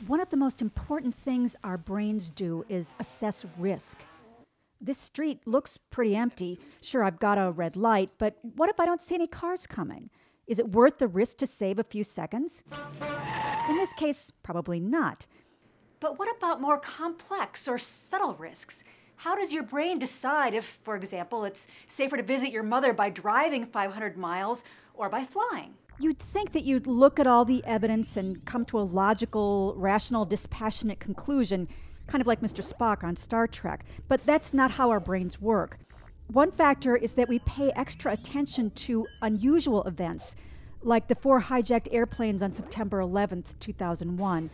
One of the most important things our brains do is assess risk. This street looks pretty empty. Sure, I've got a red light, but what if I don't see any cars coming? Is it worth the risk to save a few seconds? In this case, probably not. But what about more complex or subtle risks? How does your brain decide if, for example, it's safer to visit your mother by driving 500 miles or by flying? You'd think that you'd look at all the evidence and come to a logical, rational, dispassionate conclusion, kind of like Mr. Spock on Star Trek. But that's not how our brains work. One factor is that we pay extra attention to unusual events, like the 4 hijacked airplanes on September 11th, 2001.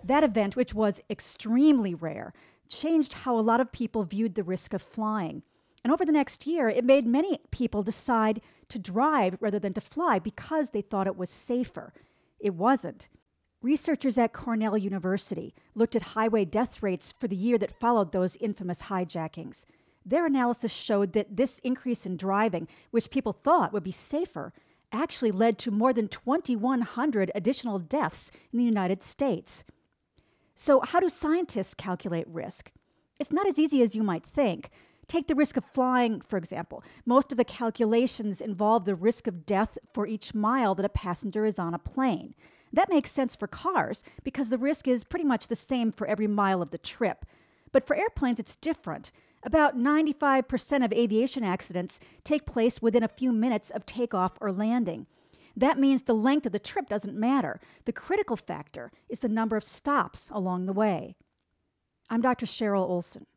That event, which was extremely rare, changed how a lot of people viewed the risk of flying. And over the next year, it made many people decide to drive rather than to fly because they thought it was safer. It wasn't. Researchers at Cornell University looked at highway death rates for the year that followed those infamous hijackings. Their analysis showed that this increase in driving, which people thought would be safer, actually led to more than 2,100 additional deaths in the United States. So how do scientists calculate risk? It's not as easy as you might think. Take the risk of flying, for example. Most of the calculations involve the risk of death for each mile that a passenger is on a plane. That makes sense for cars because the risk is pretty much the same for every mile of the trip. But for airplanes, it's different. About 95% of aviation accidents take place within a few minutes of takeoff or landing. That means the length of the trip doesn't matter. The critical factor is the number of stops along the way. I'm Dr. Cheryl Olson.